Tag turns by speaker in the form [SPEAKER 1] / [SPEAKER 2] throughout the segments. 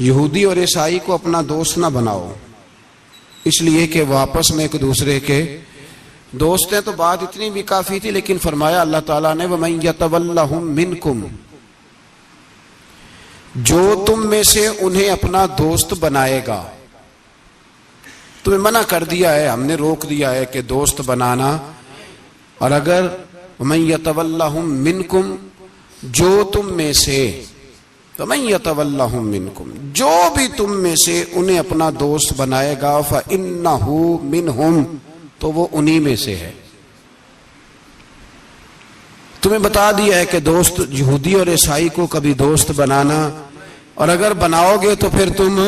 [SPEAKER 1] यहूदी और ईसाई को अपना दोस्त ना बनाओ, इसलिए कि वो आपस में एक दूसरे के दोस्त हैं। तो बात इतनी भी काफी थी, लेकिन फरमाया अल्लाह ताला ने वमन यतवल्लहुम मिनकुम, जो तुम में से उन्हें अपना दोस्त बनाएगा। तुम्हें मना कर दिया है, हमने रोक दिया है कि दोस्त बनाना। और अगर वमन यतवल्लहुम मिनकुम, जो तुम में से, वमन यतवल्लहुम मिनकुम, जो भी तुम में से उन्हें अपना दोस्त बनाएगा, फइन्नहु मिनहुम, तो वो उन्हीं में से है। तुम्हें बता दिया है कि दोस्त यहूदी और ईसाई को कभी दोस्त बनाना, और अगर बनाओगे तो फिर तुम,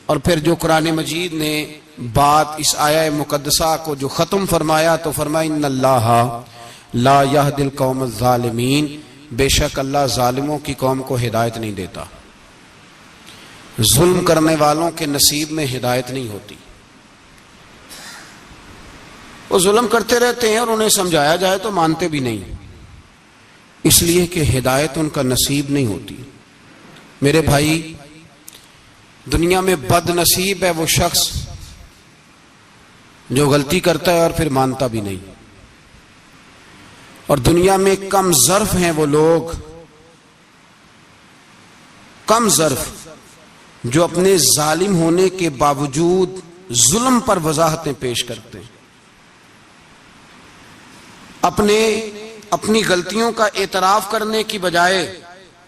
[SPEAKER 1] और फिर जो कुरान मजीद ने बात इस आया मुकद्दसा को जो खत्म फरमाया, तो फरमाया इन्नल्लाह ला यहदिल कौम ज़ालिमीन, बेशक अल्लाह जालिमों की कौम को हिदायत नहीं देता। जुल्म करने वालों के नसीब में हिदायत नहीं होती। वो जुल्म करते रहते हैं और उन्हें समझाया जाए तो मानते भी नहीं, इसलिए कि हिदायत उनका नसीब नहीं होती। मेरे भाई, दुनिया में बदनसीब है वो शख्स जो गलती करता है और फिर मानता भी नहीं, और दुनिया में कम ज़र्फ हैं वो लोग, कम ज़र्फ जो अपने जालिम होने के बावजूद जुल्म पर वजाहतें पेश करते हैं, अपनी गलतियों का एतराफ करने की बजाय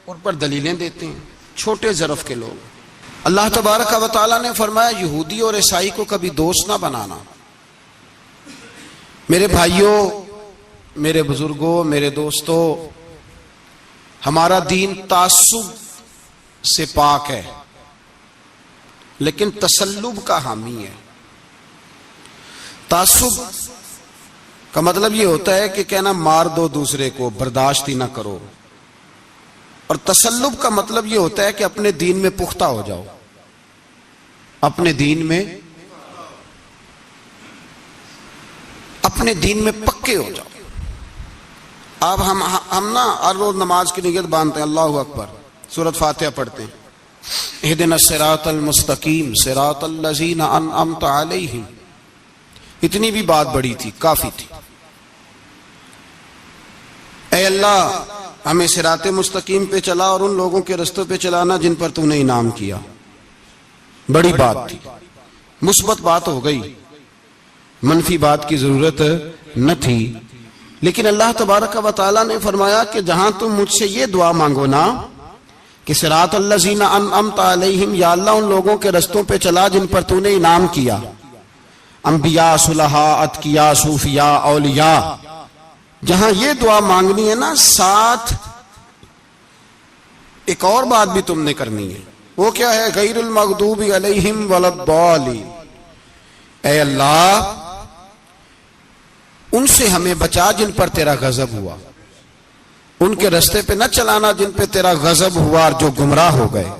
[SPEAKER 1] उन पर दलीलें देते हैं। छोटे ज़र्फ के लोग। अल्लाह तबारक व तआला ने फरमाया यहूदी और ईसाई को कभी दोस्त ना बनाना। मेरे भाइयों, मेरे बुजुर्गों, मेरे दोस्तों, हमारा दीन तासुब से पाक है, लेकिन तसल्लुब का हामी है। तासुब का मतलब यह होता है कि कहना मार दो दूसरे को, बर्दाश्त ही ना करो, और तसल्लुब का मतलब यह होता है कि अपने दीन में पुख्ता हो जाओ, अपने दीन में पक्के हो जाओ। अब हम ना हर रोज नमाज की नियत बांधते हैं, अल्लाहु अकबर, सूरत फातिहा पढ़ते हैं, इहदिनस सिरातल मुस्तकीम सिरातल लज़ीना अनअमत अलैहिम। इतनी भी बात बड़ी थी, काफी थी। ऐ अल्लाह, हमें सिराते मुस्तकीम पे चला और उन लोगों के रस्तों पे चलाना जिन पर तूने इनाम किया। बड़ी बात थी, मुस्बत बात हो गई, मनफी बात की जरूरत न थी। लेकिन अल्लाह तबारक व तआला ने फरमाया कि जहां तुम मुझसे ये दुआ मांगो ना कि सिरात अल्लज़ीना अनअमत अलैहिम, या अल्लाह उन लोगों के रस्तों पे चला जिन पर तूने इनाम किया, अंबिया, सुलहा, अतकिया, सूफिया, औलिया, जहां ये दुआ मांगनी है ना, साथ एक और बात भी तुमने करनी है। वो क्या है? गैरुल मग़दूबी अलैहिम वलद्दालीन। ऐ अल्लाह, उनसे हमें बचा जिन पर तेरा गजब हुआ, उनके रास्ते पे न चलाना जिन पे तेरा गजब हुआ और जो गुमराह हो गए।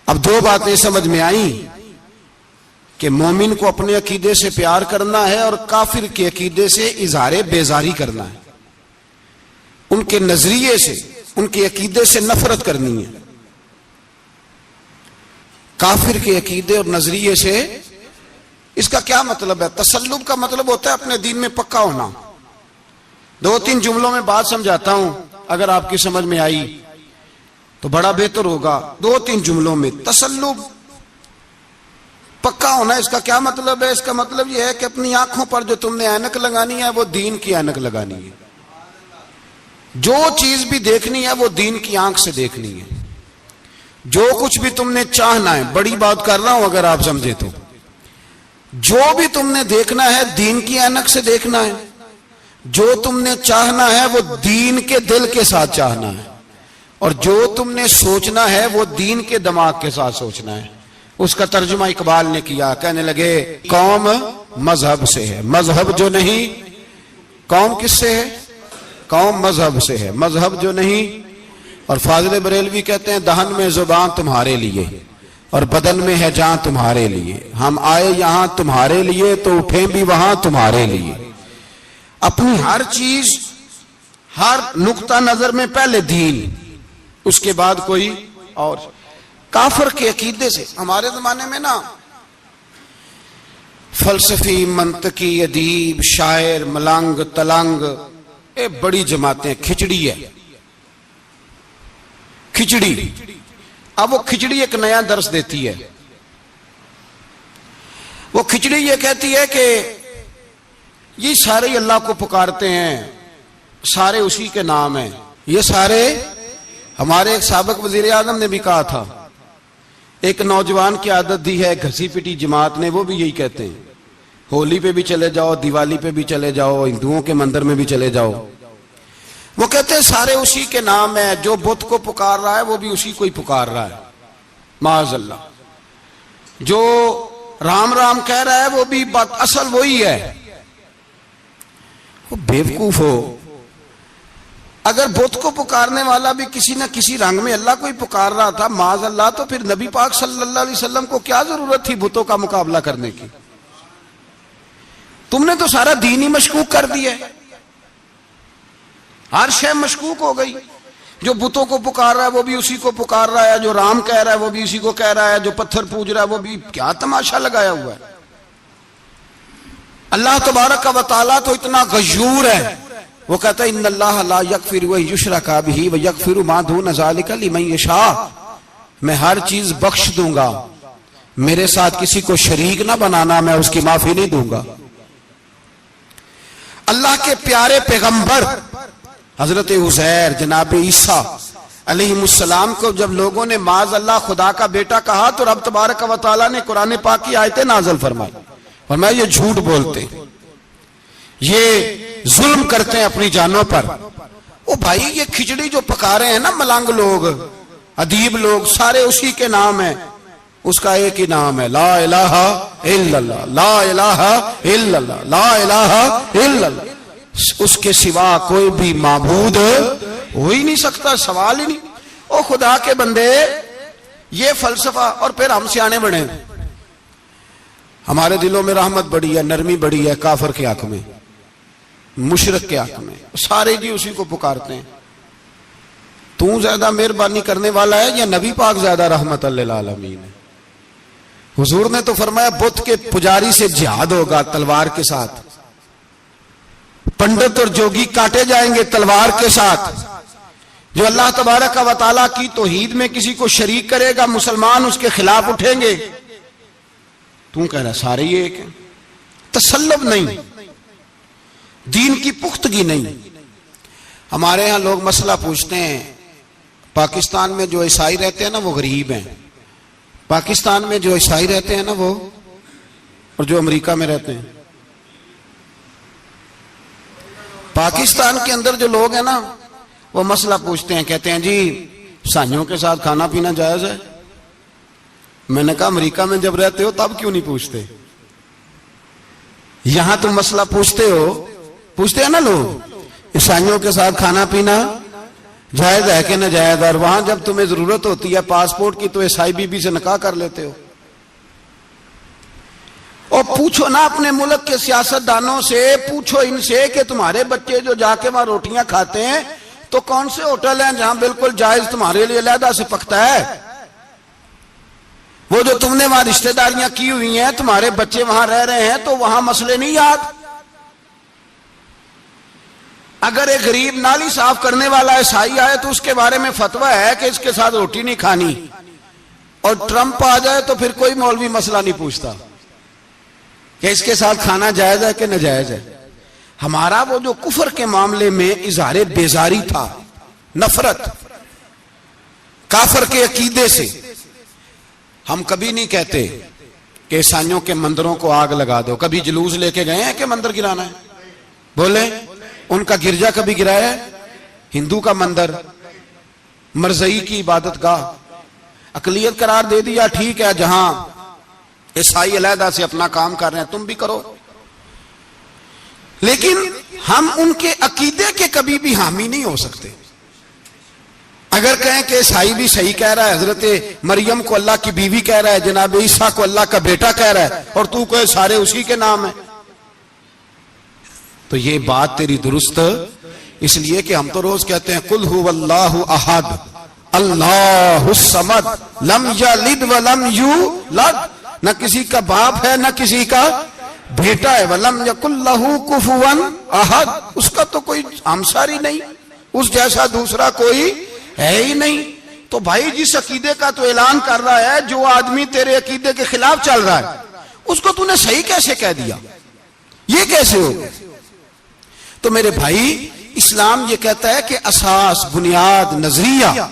[SPEAKER 1] अब दो बातें समझ में आई कि मोमिन को अपने अकीदे से प्यार करना है और काफिर के अकीदे से इजहारे बेजारी करना है, उनके नजरिए से, उनके अकीदे से नफरत करनी है। काफिर के अकीदे और नजरिए से, इसका क्या मतलब है? तसल्लुब का मतलब होता है अपने दीन में पक्का होना। दो तीन जुमलों में बात समझाता हूं, अगर आपकी समझ में आई तो बड़ा बेहतर होगा। दो तीन जुमलों में तसल्लुब, पक्का होना, इसका क्या मतलब है? इसका मतलब यह है कि अपनी आंखों पर जो तुमने ऐनक लगानी है वो दीन की ऐनक लगानी है। जो चीज भी देखनी है वो दीन की आंख से देखनी है। जो कुछ भी तुमने चाहना है, बड़ी बात कर रहा हूं अगर आप समझे तो, जो भी तुमने देखना है दीन की ऐनक से देखना है। जो तुमने चाहना है वो दीन के दिल के साथ चाहना है, और जो तुमने सोचना है वो दीन के दिमाग के साथ सोचना है। उसका तर्जुमा इकबाल ने किया, कहने लगे कौम मजहब से है, मजहब जो नहीं। कौम किससे है? कौम मजहब से है, मजहब जो नहीं। और फाजिल बरेलवी कहते हैं दहन में जुबान तुम्हारे लिए और बदन में है जान तुम्हारे लिए। हम आए यहां तुम्हारे लिए तो उठे भी वहां तुम्हारे लिए। अपनी हर चीज, हर नुक्ता नजर में पहले दीन, उसके बाद कोई और। काफर के अकीदे से। हमारे जमाने में ना फलसफी, मंतकी, अदीब, शायर, मलंग, तलंग, ये बड़ी जमातें, खिचड़ी है, खिचड़ी। अब वो खिचड़ी एक नया दर्श देती है। वो खिचड़ी ये कहती है कि ये सारे अल्लाह को पुकारते हैं, सारे उसी के नाम हैं। ये सारे, हमारे एक साबिक वजीर आजम ने भी कहा था, एक नौजवान की आदत दी है घसी पिटी जमात ने, वो भी यही कहते हैं। होली पे भी चले जाओ, दिवाली पे भी चले जाओ, हिंदुओं के मंदिर में भी चले जाओ, वो कहते हैं सारे उसी के नाम है। जो बुत को पुकार रहा है वो भी उसी को ही पुकार रहा है, माअज़ल्लाह। जो राम राम कह रहा है वो भी बात असल वही है। वो बेवकूफ हो। अगर बुत को पुकारने वाला भी किसी न किसी रंग में अल्लाह को ही पुकार रहा था, माअज़ल्लाह, तो फिर नबी पाक सल्लल्लाहु अलैहि वसल्लम को क्या जरूरत थी बुतों का मुकाबला करने की? तुमने तो सारा दीन ही मशकूक कर दिया है, हर शय मशकूक हो गई। जो बुतों को पुकार रहा है वो भी उसी को पुकार रहा है, जो राम कह रहा है वो भी उसी को कह रहा है, जो पत्थर पूज रहा है वो भी, क्या तमाशा लगाया हुआ है। अल्लाह तबारक व तआला तो इतना गयूर है, वो कहता है इन्नल्लाह ला यगफिरु अन युशरका बिही व यगफिरु मा दून ज़ालिका लिमन यशा। मैं हर चीज बख्श दूंगा, मेरे साथ किसी को शरीक ना बनाना, मैं उसकी माफी नहीं दूंगा। अल्लाह के प्यारे पैगंबर हजरत उज़ैर जनाब ईसा अलैहिमुस्सलाम को जब लोगों ने माज़अल्लाह खुदा का बेटा कहा, तो रब तबारक व तआला ने कुरान पाक की आयतें नाज़िल फरमाई, फरमाया ये झूठ बोलते हैं, ये जुल्म करते हैं अपनी जानों पर। ओ भाई, ये खिचड़ी जो पका रहे हैं ना मलंग लोग, अदीब लोग, सारे उसी के नाम है। उसका एक ही नाम है, ला इलाहा इल्लल्लाह, ला इलाहा इल्लल्लाह, ला इलाहा इल्लल्लाह। उसके सिवा कोई भी माबूद हो ही नहीं सकता, सवाल ही नहीं। ओ खुदा के बंदे, ये फलसफा, और फिर हम सियाने बने, हमारे दिलों में रहमत बड़ी है, नरमी बड़ी है, काफर के हक में, मुशरिक के हक में, सारे जी उसी को पुकारते हैं। तू ज्यादा मेहरबानी करने वाला है या नबी पाक ज्यादा रहमत लिल आलमीन है? हुजूर ने तो फरमाया बुत के पुजारी से जिहाद होगा तलवार के साथ, पंडित और जोगी काटे जाएंगे तलवार के साथ। जो अल्लाह तबारक व तआला की तौहीद में किसी को शरीक करेगा, मुसलमान उसके खिलाफ उठेंगे। तू कह रहा सारे ये एक है, तसल्लब नहीं, दीन की पुख्तगी नहीं। हमारे यहां लोग मसला पूछते हैं, पाकिस्तान में जो ईसाई रहते हैं ना वो गरीब हैं, पाकिस्तान में जो ईसाई रहते हैं ना वो, और जो अमेरिका में रहते हैं, पाकिस्तान के अंदर जो लोग हैं ना वो मसला पूछते हैं, कहते हैं जी ईसाइयों के साथ खाना पीना जायज है। मैंने कहा अमेरिका में जब रहते हो तब क्यों नहीं पूछते? यहां तुम मसला पूछते हो, पूछते हैं ना लोग, ईसाइयों के साथ खाना पीना जायज है कि न जायज, और वहां जब तुम्हें जरूरत होती है पासपोर्ट की तो ईसाई बीबी से निकाह कर लेते हो। और पूछो ना अपने मुल्क के सियासतदानों से, पूछो इनसे कि तुम्हारे बच्चे जो जाके वहां रोटियां खाते हैं तो कौन से होटल हैं जहां बिल्कुल जायज तुम्हारे लिए अलहदा से पकता है? वो जो तुमने वहां रिश्तेदारियां की हुई हैं, तुम्हारे बच्चे वहां रह रहे हैं, तो वहां मसले नहीं याद। अगर एक गरीब नाली साफ करने वाला ईसाई आए तो उसके बारे में फतवा है कि इसके साथ रोटी नहीं खानी, और ट्रंप आ जाए तो फिर कोई मौलवी मसला नहीं पूछता कि इसके साथ खाना जायज है कि नाजायज है। हमारा वो जो कुफर के मामले में इजहार बेजारी था, नफरत, काफर के अकीदे से, हम कभी नहीं कहते कि ईसाइयों के मंदिरों को आग लगा दो। कभी जुलूस लेके गए हैं कि मंदिर गिराना है? बोले, उनका गिरजा कभी गिराया है? हिंदू का मंदिर, मरज़ई की इबादत गाह, अकलियत करार दे दिया, ठीक है, जहां ईसाई अलहदा से अपना काम कर रहे हैं तुम भी करो। लेकिन हम उनके अकीदे के कभी भी हामी नहीं हो सकते। अगर कहें कि ईसाई भी सही कह रहा है, हजरत मरियम को अल्लाह की बीवी कह रहा है, जनाब ईसा को अल्लाह का बेटा कह रहा है, और तू कहे सारे उसी के नाम है, तो ये बात तेरी दुरुस्त, इसलिए कि हम तो रोज कहते हैं कुल हुवल्लाहु अहद, अल्लाहुस समद लम यलिद व लम यूलद, न किसी का बाप है न किसी का बेटा है। वलम यकुल लहू कुफुवन अहद, उसका तो कोई हमसारी नहीं, उस जैसा दूसरा कोई है ही नहीं। तो भाई जिस अकीदे का तो ऐलान कर रहा है, जो आदमी तेरे अकीदे के खिलाफ चल रहा है, उसको तूने सही कैसे कह दिया? ये कैसे हो? तो मेरे भाई इस्लाम ये कहता है कि असास, बुनियाद, नजरिया,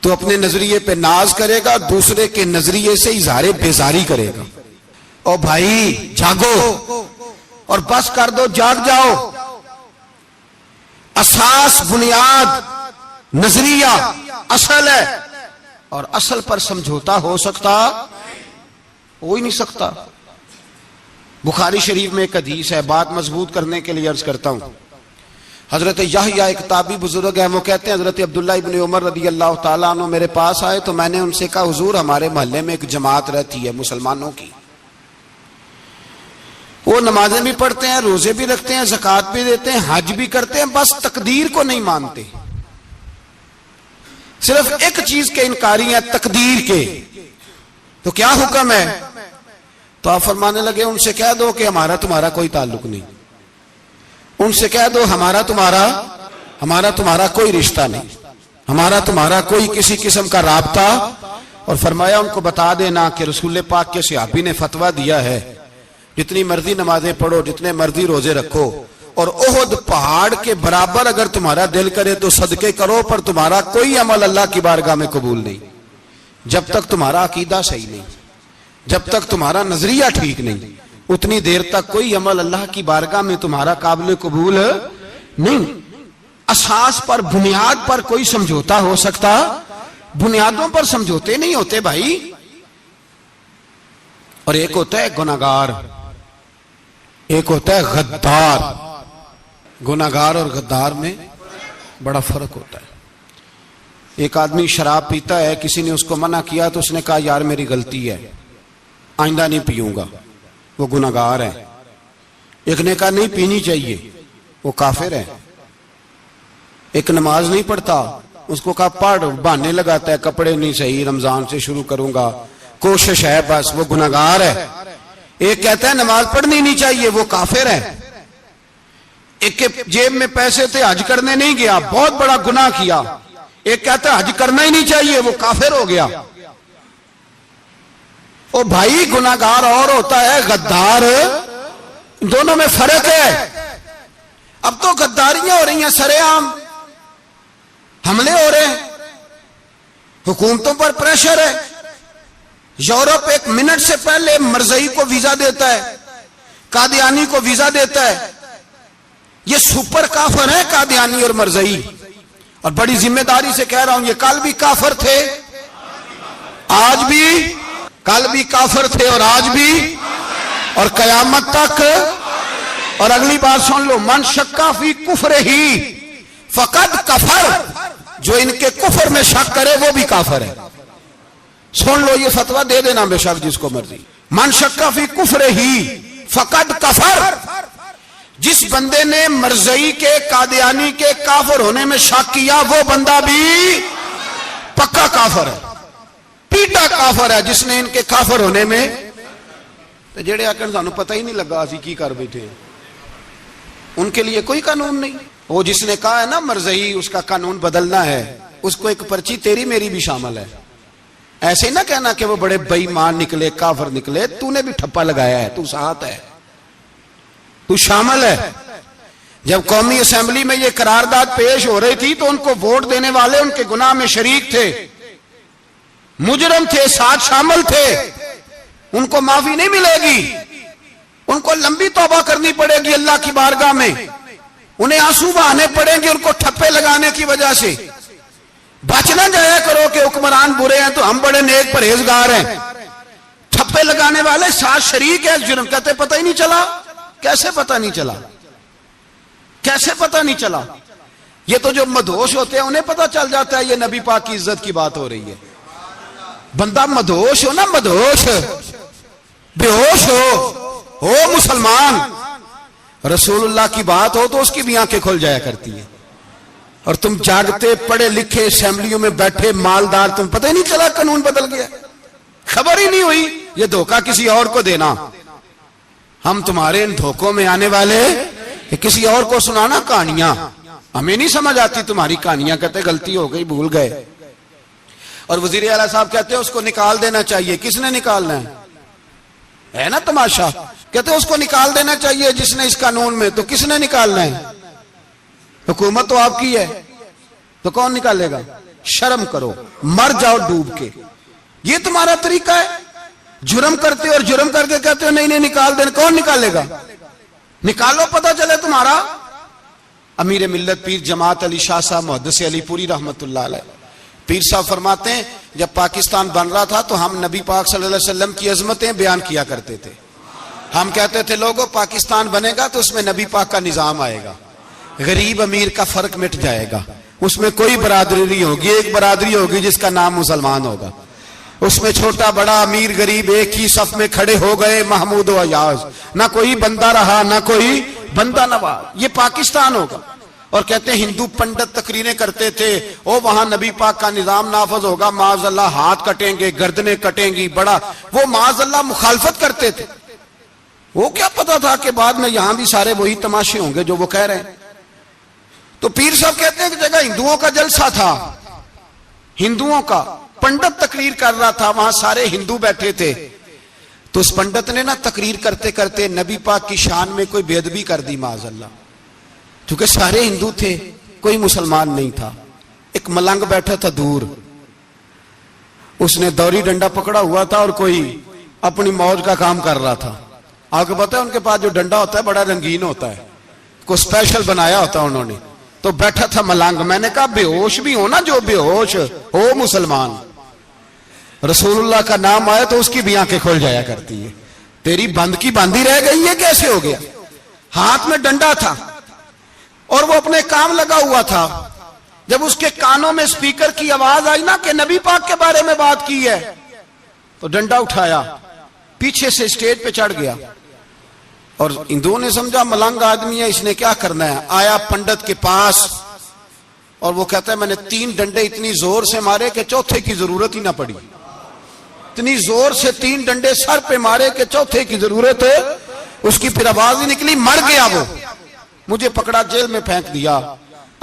[SPEAKER 1] तो अपने नजरिए पे नाज करेगा, दूसरे के नजरिए से इजहारे बेजारी करेगा। और भाई जागो और बस कर दो, जाग जाओ। असास, बुनियाद, नजरिया असल है, और असल पर समझौता हो सकता हो ही नहीं सकता। बुखारी शरीफ में एक हदीस है, बात मजबूत करने के लिए अर्ज करता हूं। हजरत याहया एक ताबी बुजुर्ग है, वो कहते हैं हजरत अब्दुल्ला इब्न उमर रदी अल्लाह ताला अन्हु मेरे पास आए तो मैंने उनसे कहा, हुजूर हमारे मोहल्ले में एक जमात रहती है मुसलमानों की, वो नमाजें भी पढ़ते हैं, रोजे भी रखते हैं, ज़कात भी देते हैं, हज भी करते हैं, बस तकदीर को नहीं मानते। सिर्फ एक चीज के इनकारी है, तकदीर के। तो क्या हुक्म है? तो आप फरमाने लगे, उनसे कह दो कि हमारा तुम्हारा कोई ताल्लुक नहीं, उनसे कह दो हमारा तुम्हारा कोई रिश्ता नहीं, हमारा तुम्हारा कोई किसी किस्म का राबता। और फरमाया उनको बता देना कि रसूल पाक के सहाबी ने फतवा दिया है, जितनी मर्जी नमाजें पढ़ो, जितने मर्जी रोजे रखो, और ओहद पहाड़ के बराबर अगर तुम्हारा दिल करे तो सदके करो, पर तुम्हारा कोई अमल अल्लाह की बारगाह में कबूल नहीं, जब तक तुम्हारा अकीदा सही नहीं, जब तक तुम्हारा नजरिया ठीक नहीं, उतनी देर तक कोई अमल अल्लाह की बारगाह में तुम्हारा काबिल कबूल नहीं। असास पर, बुनियाद पर कोई समझौता हो सकता, बुनियादों पर समझौते नहीं होते भाई। और एक होता है गुनाहगार, एक होता है गद्दार। गुनाहगार और गद्दार में बड़ा फर्क होता है। एक आदमी शराब पीता है, किसी ने उसको मना किया तो उसने कहा यार मेरी गलती है, आइंदा नहीं पीऊंगा, वो गुनाहगार है। एक ने कहा नहीं पीनी चाहिए, वो काफिर है। एक नमाज नहीं पढ़ता, उसको कहा पढ़, बहाने लगाता है, कपड़े नहीं सही, रमजान से शुरू करूंगा, कोशिश है बस, वो गुनाहगार है। एक कहता है नमाज पढ़नी नहीं चाहिए, वो काफिर है। एक के जेब में पैसे थे, हज करने नहीं गया, बहुत बड़ा गुनाह किया। एक कहता है हज करना ही नहीं चाहिए, वो काफिर हो गया। ओ भाई गुनाहगार और होता है गद्दार, दोनों में फर्क है। अब तो गद्दारियां हो रही हैं सरेआम, हमले हो रहे हैं, हुकूमतों पर प्रेशर है। यूरोप एक मिनट से पहले मरज़ई को वीजा देता है, कादियानी को वीजा देता है। ये सुपर काफर है कादियानी और मरज़ई, और बड़ी जिम्मेदारी से कह रहा हूं, ये कल भी काफर थे, आज भी, कल भी काफर थे और आज भी, और कयामत तक। और अगली बात सुन लो, मन शक्का फी कुफर ही फकद कफर, जो इनके कुफर में शक करे वो भी काफर है। सुन लो, ये फतवा दे देना बेशक जिसको मर्जी। मन शक्का फी कुफर ही फकद कफर, जिस बंदे ने मरज़ई के, कादियानी के काफर होने में शक किया, वो बंदा भी पक्का काफर है, पीटा काफर है, जिसने इनके काफर होने में। तो जेड़े आकर सानू पता ही नहीं लगा असी की कर बैठे, उनके लिए कोई कानून नहीं। वो जिसने कहा है ना मरज़ई, उसका कानून बदलना है, उसको एक पर्ची तेरी मेरी भी शामिल है। ऐसे ना कहना कि वो बड़े बेईमान निकले, काफर निकले, तूने भी ठप्पा लगाया है, तू साथ है, तू शामिल है। जब कौमी असेंबली में ये करारदाद पेश हो रही थी तो उनको वोट देने वाले उनके गुनाह में शरीक थे, मुजरम थे, साथ शामिल थे। उनको माफी नहीं मिलेगी, उनको लंबी तौबा करनी पड़ेगी अल्लाह की बारगाह में, उन्हें आंसू बहाने पड़ेंगे उनको ठप्पे लगाने की वजह से। बचना जाया करो कि हुक्मरान बुरे हैं तो हम बड़े नेक परहेजगार हैं, ठप्पे लगाने वाले साथ शरीक है जुर्म। कहते पता ही नहीं चला, कैसे पता नहीं चला, कैसे पता नहीं चला? ये तो जो मदहोश होते हैं उन्हें पता चल जाता है ये नबी पाक की इज्जत की बात हो रही है। बंदा मदहोश हो ना, मदहोश, बेहोश हो मुसलमान, रसूलुल्लाह की बात हो तो उसकी भी आंखें खुल जाया करती है। और तुम जागते पढ़े लिखे असेंबलियों में बैठे मालदार, तुम पता ही नहीं चला कानून बदल गया, खबर ही नहीं हुई। ये धोखा किसी और को देना। हम तुम्हारे इन धोखों में आने वाले कि किसी और को सुनाना कहानियां, हमें नहीं समझ आती तुम्हारी कहानियां। कहते गलती हो गई, भूल गए। और वजीर आला साहब कहते हैं उसको निकाल देना चाहिए। किसने निकालना है ना तमाशा। कहते हैं उसको निकाल देना चाहिए जिसने इस कानून में, तो किसने निकालना है? हुकूमत तो आपकी है, तो कौन निकालेगा? शर्म करो, मर जाओ डूब के। ये तुम्हारा तरीका है? जुर्म करते हो और जुर्म करके कहते हो नहीं नहीं निकाल देना। कौन निकालेगा? निकालो, पता चले तुम्हारा। अमीर मिल्लत पीर जमात अली शाह साहब मुहद्दिस अलीपुरी रहमतुल्लाह अलैह, पीर साहब फरमाते हैं जब पाकिस्तान बन रहा था तो हम नबी पाक सल्लल्लाहु अलैहि वसल्लम की अजमतें बयान किया करते थे। हम कहते थे लोगों पाकिस्तान बनेगा तो उसमें नबी पाक का निजाम आएगा, गरीब अमीर का फर्क मिट जाएगा, उसमें कोई बरादरी नहीं होगी, एक बरादरी होगी जिसका नाम मुसलमान होगा। उसमें छोटा बड़ा अमीर गरीब एक ही सफ में खड़े हो गए, महमूद व अयाज, ना कोई बंदा रहा ना कोई बंदा नवाज। ये पाकिस्तान होगा। और कहते हैं हिंदू पंडित तकरीरें करते थे, ओ वहां नबी पाक का निजाम नाफज होगा, माज़अल्लाह हाथ कटेंगे, गर्दनें कटेंगी, बड़ा वो माज़अल्लाह मुखालफत करते थे। वो क्या पता था कि बाद में यहां भी सारे वही तमाशे होंगे जो वो कह रहे हैं। तो पीर साहब कहते हैं कि जगह हिंदुओं का जलसा था, हिंदुओं का पंडित तकरीर कर रहा था, वहां सारे हिंदू बैठे थे। तो उस पंडित ने ना तकरीर करते करते नबी पाक की शान में कोई बेअदबी कर दी माज़अल्लाह। क्योंकि सारे हिंदू थे, कोई मुसलमान नहीं था। एक मलंग बैठा था दूर, उसने दौरी डंडा पकड़ा हुआ था और कोई अपनी मौज का काम कर रहा था। आपको पता है उनके पास जो डंडा होता है बड़ा रंगीन होता है, को स्पेशल बनाया होता है उन्होंने। तो बैठा था मलंग। मैंने कहा बेहोश भी हो ना, जो बेहोश हो मुसलमान, रसूलुल्लाह का नाम आए तो उसकी भी आंखें खुल जाया करती है, तेरी बंद की बंदी रह गई है, कैसे हो गया? हाथ में डंडा था और वो अपने काम लगा हुआ था। जब उसके कानों में स्पीकर की आवाज आई ना कि नबी पाक के बारे में बात की है, तो डंडा उठाया, पीछे से स्टेज पे चढ़ गया। और हिंदुओं ने समझा मलंग आदमी है, इसने क्या करना है। आया पंडित के पास और वो कहता है मैंने 3 डंडे इतनी जोर से मारे कि चौथे की जरूरत ही ना पड़ी। इतनी जोर से 3 डंडे सर पे मारे कि चौथे की जरूरत है उसकी फिर आवाज ही निकली, मर गया वो। मुझे पकड़ा, जेल में फेंक दिया।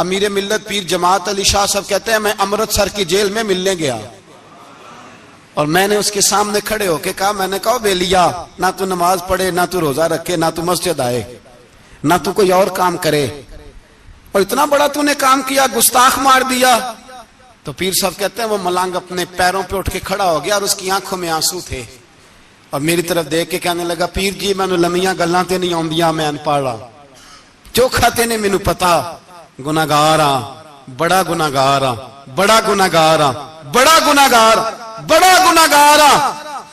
[SPEAKER 1] अमीर मिल्लत पीर जमात अली शाह साहब कहते हैं मैं अमृतसर की जेल में मिलने गया और मैंने उसके सामने खड़े होके कहा, मैंने कहा बेलिया, ना तू नमाज पढ़े, ना तू रोजा रखे, ना तू मस्जिद आए, ना तू कोई और काम करे, और इतना बड़ा तूने काम किया, गुस्ताख मार दिया। तो पीर साहब कहते हैं वो मलंग अपने पैरों पे उठ के खड़ा हो गया और उसकी आंखों में आंसू थे और मेरी तरफ देख के कहने लगा, पीर जी मैनू लम्मियां गल्लां ते नहीं आउंदियां, मैं अनपढ़ आ, चोखा ते ने मैनू पता, गुनाहगार आ, बड़ा गुनाहगार आ, बड़ा गुनाहगार आ, बड़ा गुनाहगार, बड़ा गुनाहगार आ,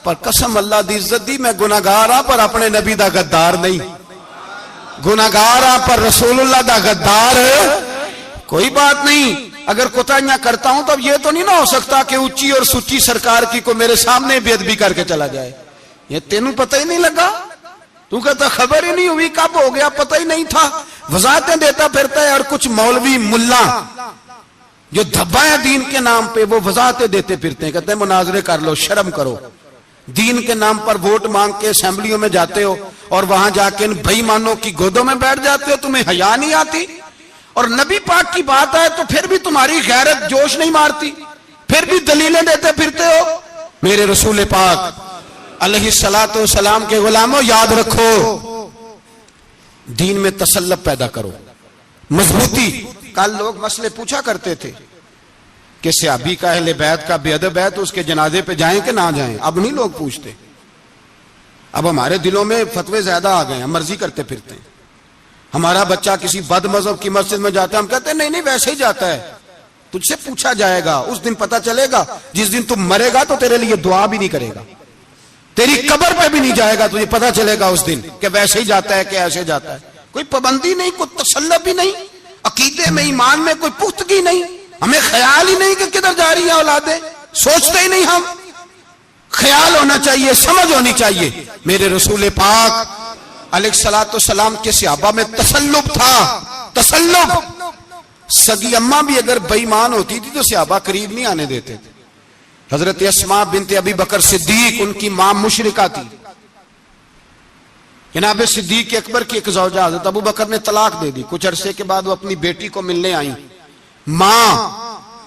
[SPEAKER 1] पर कसम अल्लाह दी इज्जत दी मैं गुनाहगार आ पर अपने नबी दा गद्दार नहीं, गुनाहगार आ पर रसूलुल्लाह दा गद्दार कोई बात नहीं। अगर कोताहियां करता हूं तो अब ये तो नहीं ना हो सकता कि ऊंची और सुच्ची सरकार की को मेरे सामने बेअदबी करके चला जाए। ये तेनू पता ही नहीं लगा, तू कहता खबर ही नहीं हुई, कब हो गया पता ही नहीं था, वजाहतें देता फिरता है। और कुछ मौलवी मुल्ला जो धब्बा है दीन के नाम पे, वो वजाहतें देते फिरते हैं, कहते हैं मुनाजरे कर लो, शर्म करो। दीन के नाम पर वोट मांग के असेंबलियों में जाते हो और वहां जाके इन बेईमानों की गोदों में बैठ जाते हो, तुम्हें हया नहीं आती। और नबी पाक की बात आए तो फिर भी तुम्हारी गैरत जोश नहीं मारती, फिर भी दलीलें देते फिरते हो। मेरे रसूल पाक अलैहिस्सलातु वस्सलाम के गुलामों, याद रखो दीन में तसल्लुब पैदा करो, मजबूती। कल लोग मसले पूछा करते थे कि सहाबी का अहले बैत का बेअदब है तो उसके जनाजे पे जाएं कि ना जाएं। अब नहीं लोग पूछते, अब हमारे दिलों में फतवे ज्यादा आ गए हैं, मर्जी करते फिरते हैं। हमारा बच्चा किसी बद मजहब की मस्जिद में जाता है, हम कहते हैं नहीं नहीं वैसे ही जाता है, तुझसे पूछा जाएगा, उस दिन पता चलेगा। जिस दिन तुम मरेगा तो तेरे लिए दुआ भी नहीं करेगा, तेरी कब्र पे भी नहीं जाएगा, तुझे पता चलेगा उस दिन कि वैसे ही जाता है कि ऐसे जाता है। कोई पाबंदी नहीं, कोई तसल्लुब भी नहीं, अकीदे में ईमान में कोई पुख्तगी नहीं, हमें ख्याल ही नहीं कि किधर जा रही है औलादे, सोचते ही नहीं हम। ख्याल होना चाहिए, समझ होनी चाहिए। मेरे रसूल पाक अलैहिस्सलातु वस्सलाम के सहाबा में तसल्लुब था, तसल्लुब। सगी अम्मा भी अगर बेईमान होती थी तो सहाबा करीब नहीं आने देते थे। हजरत अस्मा बिनते अबी बकर सिद्दीक, उनकी मां मुशरिका थी। जनाब सिद्दीक अकबर की एक ज़ौजा हजरत अबू बकर ने तलाक दे दी। कुछ अरसे के बाद वो अपनी बेटी को मिलने आई, मां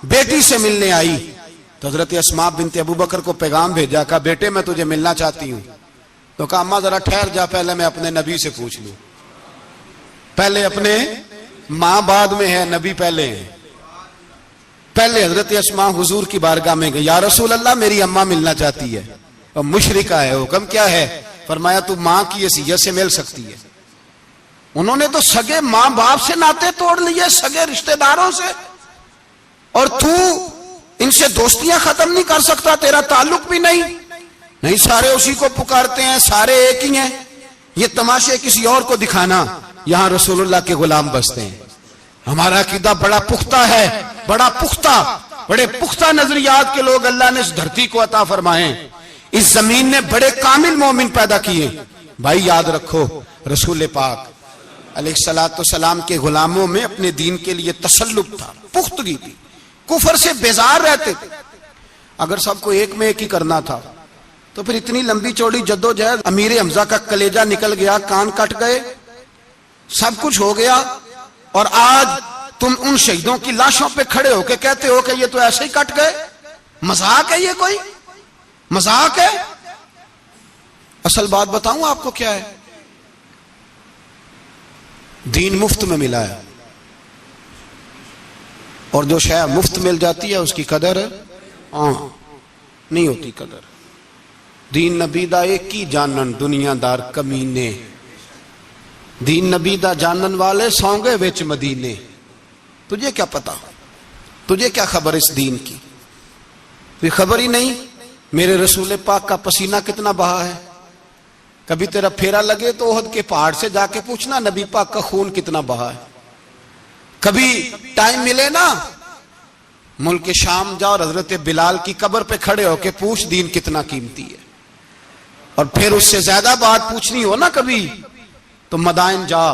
[SPEAKER 1] बेटी से मिलने आई तो हजरत अस्मा बिनते अबू बकर को पैगाम भेजा, कहा बेटे मैं तुझे मिलना चाहती हूं। तो कहा अम्मा जरा ठहर जा, पहले मैं अपने नबी से पूछ लूं। पहले अपने मां बाद में है, नबी पहले है। पहले हजरत अस्मा हुजूर की बारगाह में गई, या रसूल अल्लाह मेरी अम्मा मिलना चाहती है और मुशरिका है, हुक्म क्या है? फरमाया तू मां की हैसियत से मिल सकती है। उन्होंने तो सगे मां बाप से नाते तोड़ लिए, सगे रिश्तेदारों से, और तू इनसे दोस्तियां खत्म नहीं कर सकता, तेरा ताल्लुक भी नहीं, सारे उसी को पुकारते हैं, सारे एक ही हैं। ये तमाशे किसी और को दिखाना, यहां रसूलुल्लाह के गुलाम बसते हैं। हमारा अकीदा बड़ा पुख्ता है, बड़ा पुख्ता, बड़े पुख्ता नजरियात के लोग अल्लाह ने इस धरती को अता फरमाए। इस जमीन ने बड़े कामिल मोमिन पैदा किए। भाई याद रखो, रसूल पाक अलैहिस्सलातु सलाम के गुलामों में अपने दीन के लिए तसल्लुब था, पुख्तगी थी, कुफर से बेजार रहते थे। अगर सबको एक में एक ही करना था तो फिर इतनी लंबी चौड़ी जद्दोजहद, अमीर हमजा का कलेजा निकल गया, कान कट गए, सब कुछ हो गया, और आज तुम उन शहीदों की लाशों पे खड़े होकर कहते हो कि ये तो ऐसे ही कट गए। मजाक है ये? कोई मजाक है? असल बात बताऊं आपको क्या है? दीन मुफ्त में मिला है, और जो शय मुफ्त मिल जाती है उसकी कदर नहीं होती। कदर दीन नबी दा एक ही जानन दुनियादार कमीने, दीन नबी दा जानन वाले सौंगे विच मदीने। तुझे क्या पता, तुझे क्या खबर इस दीन की? कोई खबर ही नहीं। मेरे रसूल पाक का पसीना कितना बहा है। कभी तेरा फेरा लगे तो ओहद के पहाड़ से जाके पूछना नबी पाक का खून कितना बहा है। कभी टाइम मिले ना, मुल्क शाम जाओ और हजरत बिलाल की कब्र पे खड़े होके पूछ दीन कितना कीमती है। और फिर उससे ज्यादा बात पूछनी हो ना कभी, तो मदाइन जा,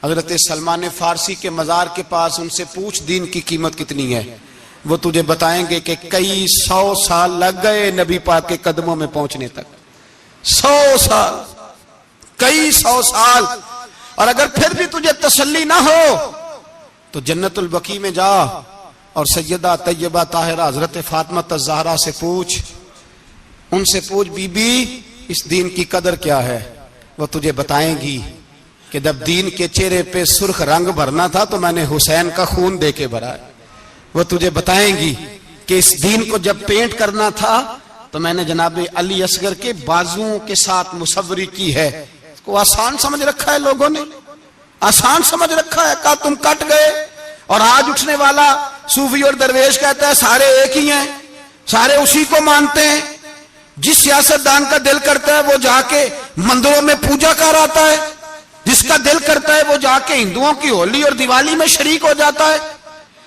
[SPEAKER 1] हजरत सलमान फारसी के मजार के पास उनसे पूछ दीन की कीमत कितनी है। वो तुझे बताएंगे कि कई 100 साल लग गए नबी पाक के कदमों में पहुंचने तक। 100 साल, कई 100 साल। और अगर फिर भी तुझे तसल्ली ना हो तो जन्नतुल बकी में जा और सैयदा तैयबा ताहिरा हजरत फातिमा ज़हरा से पूछ, उनसे पूछ बीबी इस दीन की कदर क्या है। वो तुझे बताएंगी कि जब दीन के चेहरे पे सुर्ख रंग भरना था तो मैंने हुसैन का खून दे के भरा है। वो तुझे बताएंगी कि इस दीन को जब पेंट करना था तो मैंने जनाब अली असगर के बाजुओं के साथ मुसव्वरी की है। इसको आसान समझ रखा है लोगों ने, आसान समझ रखा है। कहा तुम कट गए, और आज उठने वाला सूफी और दरवेश कहता है सारे एक ही हैं, सारे उसी को मानते हैं। जिस सियासतदान का दिल करता है वो जाके मंदिरों में पूजा कर आता है, जिसका दिल करता है वो जाके हिंदुओं की होली और दिवाली में शरीक हो जाता है।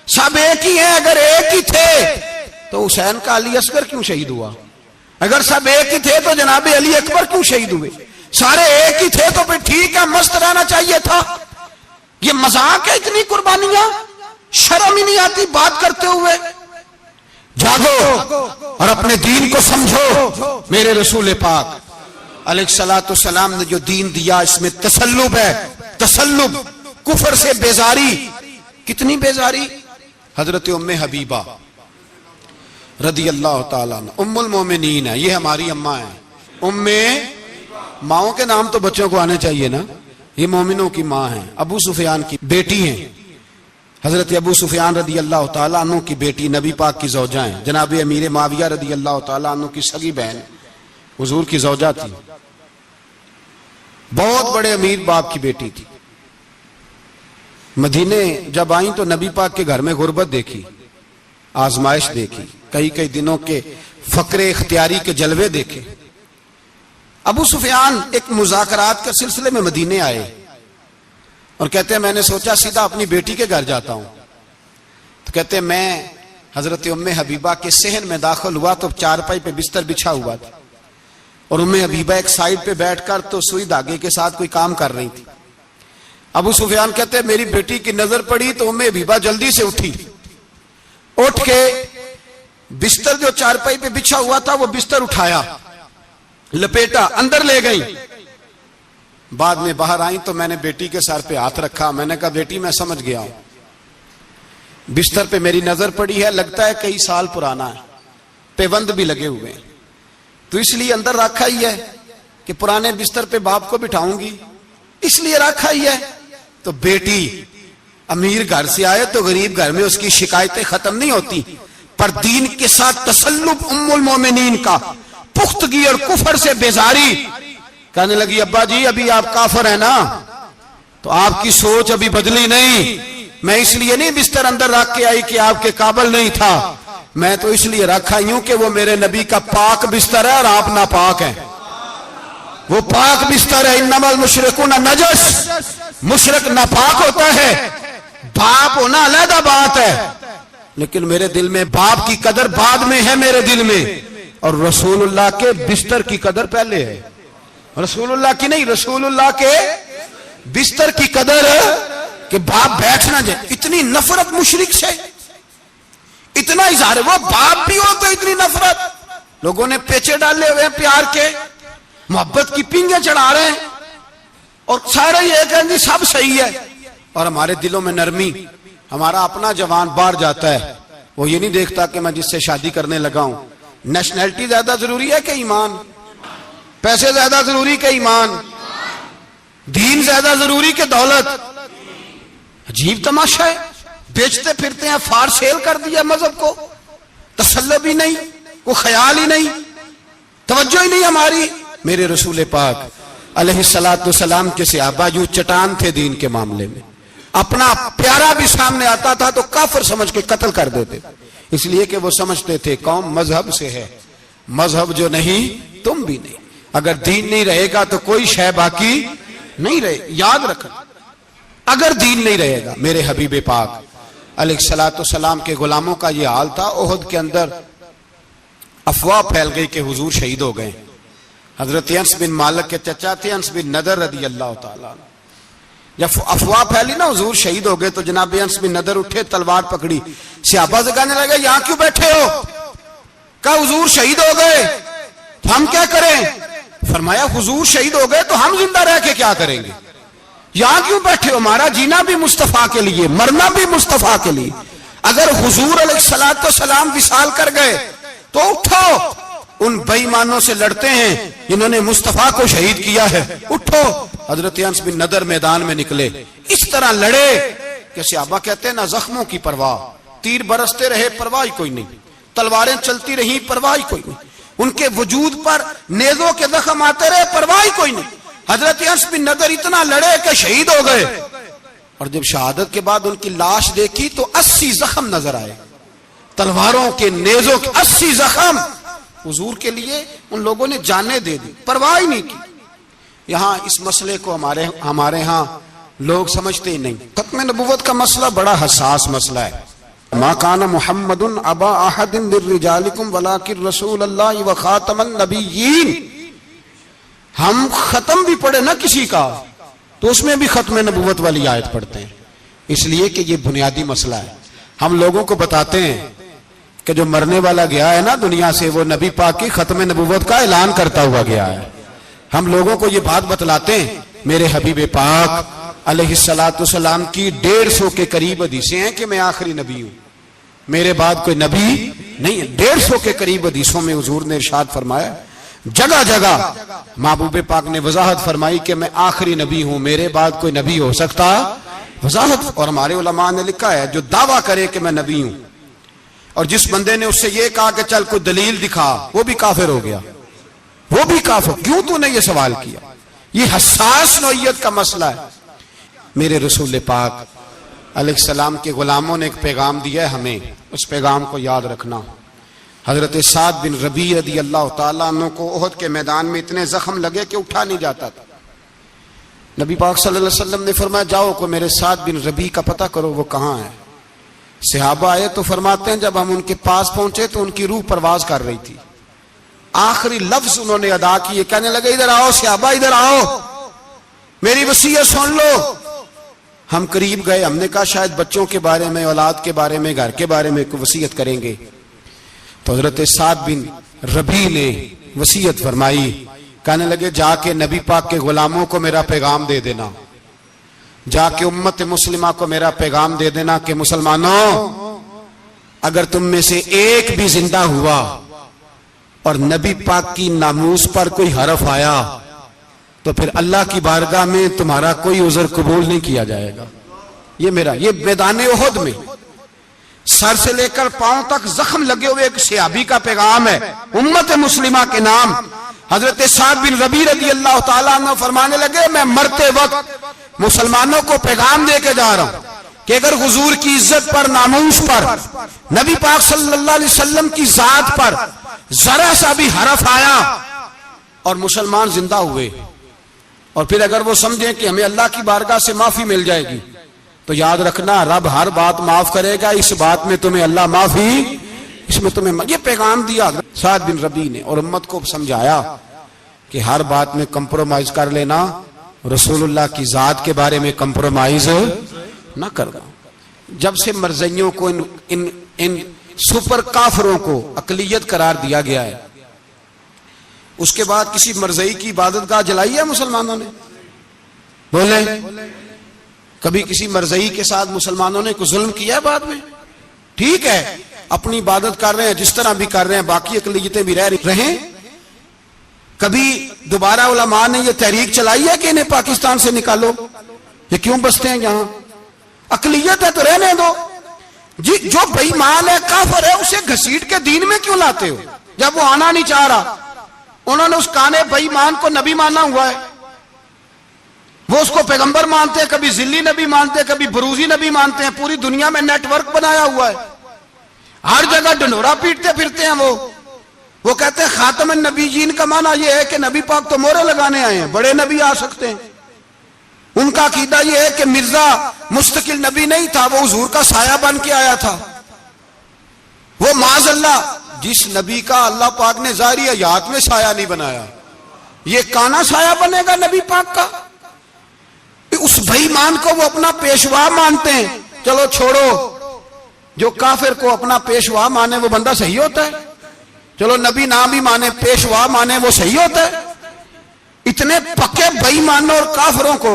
[SPEAKER 1] सब एक ही हैं। अगर एक ही थे तो हुसैन का अली असगर क्यों शहीद हुआ? अगर सब एक ही थे तो जनाब अली अकबर क्यों शहीद हुए? सारे एक ही थे तो फिर ठीक है, मस्त रहना चाहिए था। ये मजाक है इतनी कुर्बानियां? शर्म ही नहीं आती बात करते हुए? जागो और अपने दीन को समझो। मेरे रसूल पाक अलैहिस्सलातु सलाम ने जो दीन दिया इसमें तसल्लुब है, तसल्लुब, कुफर से बेजारी। कितनी बेजारी? हजरत उम्मे हबीबा रदी अल्लाह ताला अन्हा उम्मुल मोमिनीन है, ये हमारी अम्मा है। उम्मे, माओ के नाम तो बच्चों को आने चाहिए ना, ये मोमिनों की माँ है। अबू सुफियान की बेटी है, हजरत अबू सुफियान रदी अल्लाह ताला अन्हु की बेटी, नबी पाक की ज़ौजा है। जनाब अमीर माविया रदी अल्लाह ताला अन्हु की सगी बहन हुजूर की ज़ौजा थी, बहुत बड़े अमीर बाप की बेटी थी। मदीने जब आई तो नबी पाक के घर में गुर्बत देखी, आजमाइश देखी, कई कई दिनों के फकरे इख्तियारी के जलवे देखे। अबू सुफियान एक मुज़ाकरात के सिलसिले में मदीने आए और कहते हैं मैंने सोचा सीधा अपनी बेटी के घर जाता हूं। तो कहते हैं मैं हजरत उम्मे हबीबा के सहन में दाखिल हुआ तो चारपाई पे बिस्तर बिछा हुआ था, और उम्मे हबीबा एक साइड पे बैठकर तो सुई धागे के साथ कोई काम कर रही थी। अबू सुफियान कहते हैं मेरी बेटी की नजर पड़ी तो उम्मे हबीबा जल्दी से उठी, उठ के बिस्तर जो चारपाई पे बिछा हुआ था वो बिस्तर उठाया, लपेटा, अंदर ले गई। बाद में बाहर आई तो मैंने बेटी के सर पे हाथ रखा, मैंने कहा बेटी मैं समझ गया हूं, बिस्तर पे मेरी नजर पड़ी है, लगता है कई साल पुराना है, पेबंद भी लगे हुए हैं, तो इसलिए अंदर रखा ही है कि पुराने बिस्तर पे बाप को बिठाऊंगी, इसलिए रखा ही है। तो बेटी अमीर घर से आए तो गरीब घर में उसकी शिकायतें खत्म नहीं होती, पर दीन के साथ तसल्लुब उम्मुल मोमिनीन का, पुख्तगी और कुफर से बेजारी। कहने लगी अब्बा जी अभी आप काफिर है ना, तो आपकी सोच अभी बदली नहीं, मैं इसलिए नहीं बिस्तर अंदर रख के आई कि आपके काबिल नहीं था, मैं तो इसलिए रखा यूं कि वो मेरे नबी का पाक बिस्तर है और आप नापाक हैं। वो पाक बिस्तर है, इन्नमल मुशरिकून नजस, मुशरिक नापाक होता है, बाप होना अलग बात है, लेकिन मेरे दिल में बाप की कदर बाद में है मेरे दिल में, और रसूलुल्लाह के बिस्तर की कदर पहले है। रसूलुल्लाह की नहीं, रसूलुल्लाह के बिस्तर की कदर कि बाप बैठ ना जाए। इतनी नफरत मुशरिक से, इतना इजहार, वो बाप भी हो तो इतनी नफरत। लोगों ने पेचे डाले हुए हैं प्यार के, मोहब्बत की पिंगे चढ़ा रहे हैं और सारे ये कहें जी सब सही है, और हमारे दिलों में नरमी। हमारा अपना जवान बाहर जाता है, वो ये नहीं देखता कि मैं जिससे शादी करने लगा हूं नेशनैलिटी ज्यादा जरूरी है कि ईमान, पैसे ज्यादा जरूरी के ईमान, दीन ज्यादा जरूरी के दौलत। अजीब तमाशा है, बेचते फिरते हैं, फार सेल कर दिया मजहब को, तसल्लुब ही नहीं, कोई ख्याल ही नहीं, तवज्जो ही नहीं हमारी। मेरे रसूल पाक अलैहिस्सलातु वस्सलाम के सहाबा यूं चट्टान थे दीन के मामले में, अपना प्यारा भी सामने आता था तो काफिर समझ के कत्ल कर देते, इसलिए कि वो समझते थे कौम मजहब से है, मजहब जो नहीं तुम भी नहीं, अगर दीन नहीं रहेगा तो कोई शय बाकी नहीं रहे। याद रखना, अगर दीन नहीं रहेगा। मेरे हबीब पाक अलैहिस्सलातु वस्सलाम के गुलामों का ये हाल था। ओहद के अंदर अफवाह फैल गई कि हुजूर शहीद हो गए। हजरत अनस बिन मालिक के चचा थे अनस बिन नदर रदी अल्लाह तआला, जब अफवाह फैली ना हुजूर शहीद हो गए तो जनाब अनस बिन नदर उठे, तलवार पकड़ी, सहाबा से कहने लगे यहां क्यों बैठे हो? कहा हुजूर शहीद हो गए तो हम क्या करें? फरमाया हुजूर शहीद हो गए तो हम जिंदा रह के क्या करेंगे? यहां क्यों बैठे हो? हमारा जीना भी मुस्तफा के लिए, मरना भी मुस्तफा के लिए। अगर हुजूर अलैहिस्सलातु वस्सलाम विसाल कर गए तो उठो, उन बेईमानों से लड़ते हैं जिन्होंने मुस्तफा को शहीद किया है, उठो। हजरत अनस बिन नदर मैदान में निकले, इस तरह लड़े कि सहाबा कहते हैं ना जख्मों की परवाह, तीर बरसते रहे परवाह कोई नहीं, तलवारें चलती रही परवाह कोई नहीं, उनके वजूद पर नेजों के जख्म आते रहे परवाह कोई नहीं। हजरत अनस बिन नदर इतना लड़े कि शहीद हो गए, और जब शहादत के बाद उनकी लाश देखी तो 80 जख्म नजर आए, तलवारों के, नेजों के 80 जख्म। हुजूर के लिए उन लोगों ने जाने दे दी, परवाह ही नहीं की। यहां इस मसले को हमारे यहां लोग समझते ही नहीं। खत्म नबुव्वत का मसला बड़ा हसास मसला है। मा काना मुहम्मदुन अबा अहदिन मिर रिजालिकुम वलाकिन रसूलुल्लाह व खातमन नबिय्यीन। हम खत्म भी पढ़े ना किसी का तो उसमें भी खत्म नबुव्वत वाली आयत पढ़ते हैं, इसलिए कि ये बुनियादी मसला है। हम लोगों को बताते हैं कि जो मरने वाला गया है ना दुनिया से, वो नबी पाक की खत्म नबुव्वत का ऐलान करता हुआ गया है। हम लोगों को ये बात बतलाते हैं। मेरे हबीब पाक अलैहिस्सलातु वस्सलाम की 150 के करीब हदीसें हैं कि मैं आखिरी नबी हूं, मेरे बाद कोई नबी नहीं है। 150 के करीब हदीसों में हुजूर ने इरशाद फरमाया, जगह जगह महबूब पाक ने वजाहत फरमाई कि मैं आखिरी नबी हूं, मेरे बाद कोई नबी हो सकता, वजाहत। और हमारे उलमा ने लिखा है जो दावा करे कि मैं नबी हूं, और जिस बंदे ने उससे ये कहा कि चल कोई दलील दिखा, वो भी काफिर हो गया, वो भी काफिर। क्यों तूने ये सवाल किया? ये हसास नौइयत का मसला है। मेरे रसूल पाक अलैहिस्सलाम के गुलामों ने एक पैगाम दिया है हमें, उस पैगाम को याद रखना। हजरत साद बिन रबी रदी अल्लाह तआला अन्हु को ओहद के मैदान में इतने जख्म लगे कि उठा नहीं जाता था। नबी पाक सल्लल्लाहु अलैहि वसल्लम ने फरमाया जाओ को मेरे साद बिन रबी का पता करो वो कहां है। सहाबा आए तो फरमाते हैं जब हम उनके पास पहुंचे तो उनकी रूह परवाज कर रही थी। आखिरी लफ्ज उन्होंने अदा किए, कहने लगे इधर आओ सहाबा, इधर आओ, मेरी वसीयत सुन लो। हम करीब गए, हमने कहा शायद बच्चों के बारे में, औलाद के बारे में, घर के बारे में कोई वसीयत करेंगे। तो हजरत साद बिन रबी ने वसीयत फरमाई, कहने लगे जाके नबी पाक के गुलामों को मेरा पैगाम दे देना, जाके उम्मत मुस्लिमा को मेरा पैगाम दे देना कि मुसलमानों, अगर तुम में से एक भी जिंदा हुआ और नबी पाक की नामूस पर कोई हरफ आया तो फिर अल्लाह की बारगाह में तुम्हारा कोई उज़र कबूल नहीं किया जाएगा। ये मैदान उहद में सर से लेकर पांव तक जख्म लगे हुए एक सहाबी का पैगाम है उम्मत मुस्लिमा के नाम। हजरत साद बिन रबी रज़ी अल्लाह ताला अन्हु फरमाने लगे, मैं मरते वक्त मुसलमानों को पैगाम दे के जा रहा हूं कि अगर हुजूर की इज्जत पर, नामूस पर, नबी पाक सल्लल्लाहु अलैहि वसल्लम की जात पर जरा सा भी हरफ आया और मुसलमान जिंदा हुए, और फिर अगर वो समझे कि हमें अल्लाह की बारगाह से माफी मिल जाएगी, तो याद रखना रब हर बात माफ करेगा, इस बात में तुम्हें अल्लाह माफी, इसमें तुम्हें, ये पैगाम दिया साद बिन रबी ने और उम्मत को समझाया कि हर बात में कंप्रोमाइज कर लेना, रसूलुल्लाह की जात के बारे में कंप्रोमाइज ना करना। जब से मरज़इयों को इन सुपर काफरों को अकलियत करार दिया गया है, उसके बाद किसी मरज़ई की इबादतगाह जलाई है मुसलमानों ने? बोले कभी किसी मरज़ई के साथ मुसलमानों ने कुछ जुल्म किया है? बाद में ठीक है, अपनी इबादत कर रहे हैं जिस तरह भी कर रहे हैं, बाकी अकलियतें भी रह रही हैं। कभी दोबारा उलमा ने यह तहरीक चलाई है कि इन्हें पाकिस्तान से निकालो, ये क्यों बसते हैं यहां? अकलियत है तो रहने दो। जी जो बेईमान है, काफिर है, उसे घसीट के दीन में क्यों लाते हो? जब वो आना नहीं चाह रहा, उन्होंने उस काने बेईमान को नबी माना हुआ है, वो उसको पैगंबर मानते हैं, कभी जिल्ली नबी मानते हैं, कभी बरूजी नबी मानते हैं, पूरी दुनिया में नेटवर्क बनाया हुआ है, हर जगह ढंढोरा पीटते फिरते हैं। वो कहते हैं खातम नबीजीन का माना यह है कि नबी पाक तो मोहरे लगाने आए हैं, बड़े नबी आ सकते हैं। उनका अकीदा यह है कि मिर्जा मुस्तकिल नबी नहीं था, वो हुजूर का साया बन के आया था। वो माज़अल्लाह, जिस नबी का अल्लाह पाक ने ज़ाहिरी हयात में साया नहीं बनाया, ये काना साया बनेगा नबी पाक का? उस बेईमान को वो अपना पेशवा मानते हैं। चलो छोड़ो, जो काफिर को अपना पेशवा माने वो बंदा सही होता है? चलो नबी ना भी माने, पेशवा माने, वो सही होता है? इतने पक्के बेईमानों और काफिरों को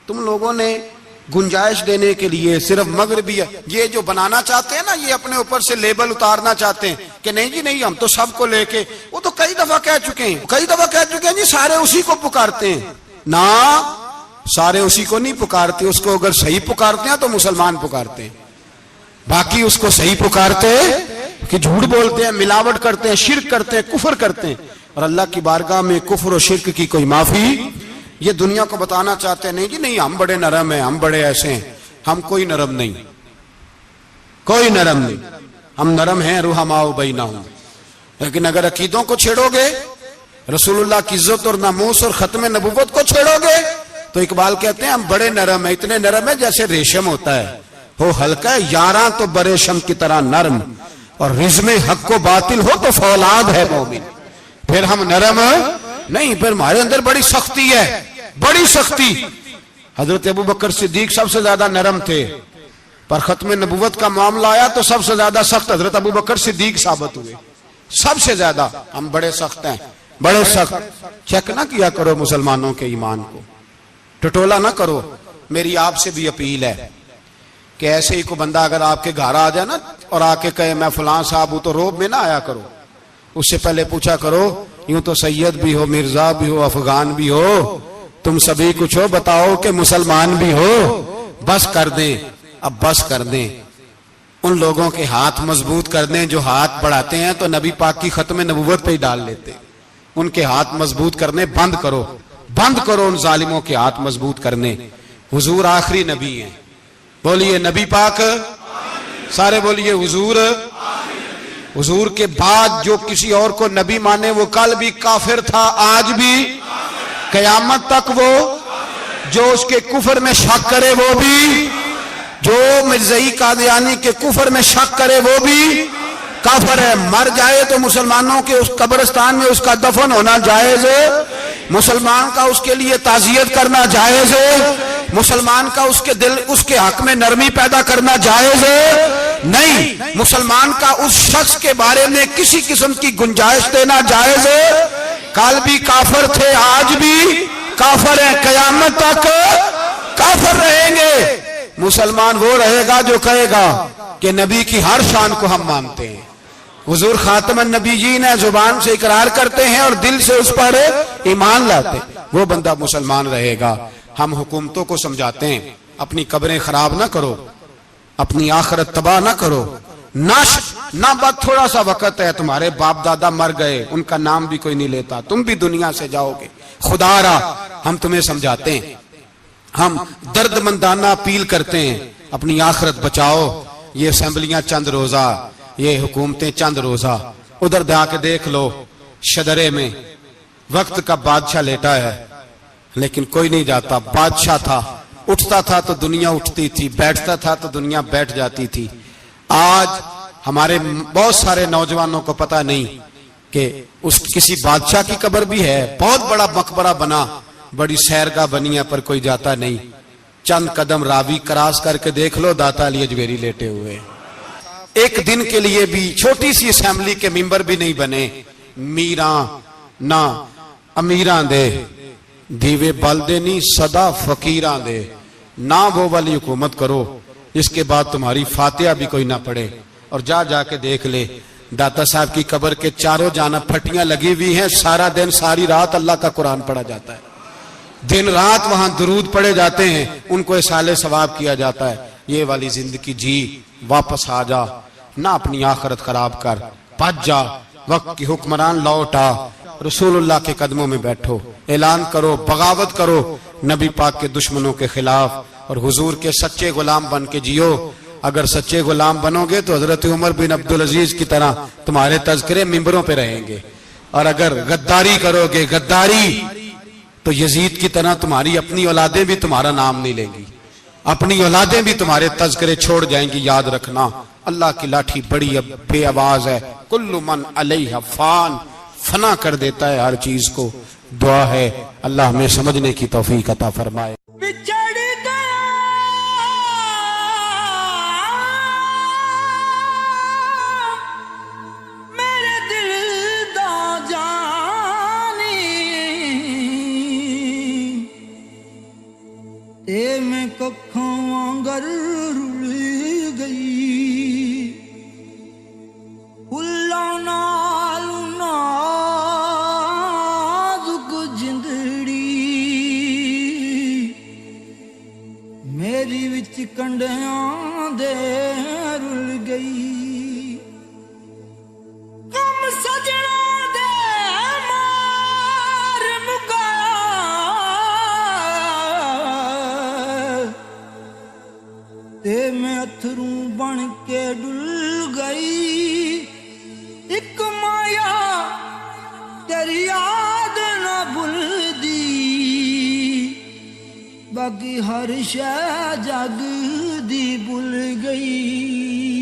[SPEAKER 1] तुम लोगों ने गुंजाइश देने के लिए सिर्फ मगरबी ये जो बनाना चाहते हैं ना, ये अपने ऊपर से लेबल उतारना चाहते हैं कि नहीं जी नहीं, हम तो सबको लेके, वो तो कई दफा कह चुके हैं जी सारे उसी को पुकारते हैं ना, सारे उसी को नहीं पुकारते, उसको अगर सही पुकारते हैं तो मुसलमान पुकारते हैं, बाकी उसको सही पुकारते कि झूठ बोलते हैं, मिलावट करते हैं, शिर्क करते हैं, कुफर करते हैं। और अल्लाह की बारगाह में कुफर और शिर्क की कोई माफी, ये दुनिया को बताना चाहते हैं नहीं जी नहीं, हम बड़े नरम हैं, हम बड़े ऐसे हैं। हम कोई नरम नहीं, कोई नरम नहीं, हम नरम हैं रुहमाओ बैनहुम। लेकिन अगर अकीदों को छेड़ोगे, रसूलुल्लाह की इज्जत और नामूस और खत्म नबुव्वत को छेड़ोगे, तो इकबाल कहते हैं हम बड़े नरम है, इतने नरम है जैसे रेशम होता है, हो हल्का है, यारा तो बरेशम की तरह नरम, और रिज़्मे हक को बातिल हो तो फौलाद है मोमिन। फिर हम नरम नहीं, फिर हमारे अंदर बड़ी सख्ती है, बड़ी सख्ती। हजरत अबू बकर सिद्दीक सबसे ज्यादा नरम थे, पर खत्म नबुव्वत का मामला आया तो सबसे ज्यादा सख्त हजरत अबू बकर सिद्दीक साबित हुए, सबसे ज्यादा। हम बड़े सख्त हैं, बड़े सख्त। चेक ना किया करो मुसलमानों के ईमान को, टटोला ना करो। मेरी आपसे भी अपील है कि ऐसे ही को बंदा अगर आपके घर आ जाए ना और आके कहे मैं फलां साहब हूं, तो रोब में ना आया करो, उससे पहले पूछा करो यूं तो सैयद भी हो, मिर्जा भी हो, अफगान भी हो, तुम सभी कुछ हो, बताओ कि मुसलमान भी हो। बस कर दें, अब बस कर दें, उन लोगों के हाथ मजबूत कर दें जो हाथ बढ़ाते हैं तो नबी पाक की खत्म नबुव्वत पे ही डाल लेते। उनके हाथ मजबूत करने बंद करो, बंद करो उन जालिमों के हाथ मजबूत करने। हुजूर आखिरी नबी हैं, बोलिए नबी पाक, सारे बोलिए हुजूर। हुजूर के बाद जो किसी और को नबी माने वो कल भी काफिर था, आज भी, कयामत तक वो, जो उसके कुफर में शक करे वो भी, जो मिर्ज़ई कादियानी के कुफर में शक करे वो भी काफिर है। मर जाए तो मुसलमानों के उस कब्रिस्तान में उसका दफन होना जायज है, मुसलमान का उसके लिए ताज़ियत करना जायज है, मुसलमान का उसके दिल उसके हक में नरमी पैदा करना जायज है? नहीं। मुसलमान का उस शख्स के बारे में किसी किस्म की गुंजाइश देना जायज है? कल भी काफिर थे, आज भी काफिर है, कयामत तक काफिर रहेंगे। मुसलमान वो रहेगा जो कहेगा कि नबी की हर शान को हम मानते हैं, हुजूर खातमन नबीयीन है, जुबान से इकरार करते हैं और दिल से उस पर ईमान लाते हैं, वो बंदा मुसलमान रहेगा। हम हुकूमतों को समझाते हैं अपनी कब्रें खराब ना करो, अपनी आखिरत तबाह ना करो, ना बात थोड़ा सा वक्त है, तुम्हारे बाप दादा मर गए, उनका नाम भी कोई नहीं लेता, तुम भी दुनिया से जाओगे, खुदारा हम तुम्हें समझाते हैं, हम दर्दमंदाना अपील करते हैं, अपनी आखिरत बचाओ। ये असेंबलियां चंद रोजा, ये हुकूमतें चंद रोजा, उधर जाके देख लो शदरे में वक्त का बादशाह लेटा है, लेकिन कोई नहीं जाता। बादशाह था, उठता था तो दुनिया उठती थी, बैठता था तो दुनिया बैठ जाती थी। आज हमारे बहुत सारे नौजवानों को पता नहीं कि उस किसी बादशाह की कब्र भी है, बहुत बड़ा मकबरा बना, बड़ी सैरगाह बनी है, पर कोई जाता नहीं। चंद कदम रावी क्रॉस करके देख लो, दाता अली अजमेरी लेटे हुए। एक दिन के लिए भी छोटी सी असेंबली के मेंबर भी नहीं बने। मीरा ना अमीरां दे दीवे बलदे नहीं, सदा फकीरां दे। ना वो वाली हुकूमत करो इसके बाद तुम्हारी फातिहा भी कोई ना पढ़े। और जा जाके देख ले, दाता साहब की कब्र के चारों जानब फटियां लगी हुई हैं, सारा दिन सारी रात अल्लाह का कुरान पढ़ा जाता है, दिन रात वहां दुरूद पढ़े जाते हैं, उनको इसाले सवाब किया जाता है। ये वाली जिंदगी जी, वापस आ जा, ना अपनी आखिरत खराब कर, भज जा, वक्त की हुक्मरान लौट आ, रसूलुल्लाह के कदमों में बैठो, ऐलान करो, बगावत करो नबी पाक के दुश्मनों के खिलाफ, और हुजूर के सच्चे गुलाम बन के जियो। अगर सच्चे गुलाम बनोगे तो हजरत उमर बिन अब्दुल अजीज की तरह तुम्हारे तज़किरे मिंबरों पे रहेंगे, और अगर गद्दारी करोगे, गद्दारी, तो यजीद की तरह तुम्हारी अपनी औलादें भी तुम्हारा नाम नहीं लेंगी, अपनी औलादें भी तुम्हारे तज़किरे छोड़ जाएंगी। याद रखना, अल्लाह की लाठी बड़ी बेआवाज है, कुल्लु मन अलैहा फान, फना कर देता है हर चीज को। दुआ है अल्लाह हमें समझने की तौफीक अता फरमाए।
[SPEAKER 2] मैं कखों वांगर रुल गई, फुल्लां नाल नाजुक जिंदड़ी, मेरी विच कंडियां दे रुल गई। कम सजना दे मार मुका, ते मैं अथरू बन के डुल गई। एक माया तेरी याद ना भुलदी, बाकी हर शै जग दी भुल गई।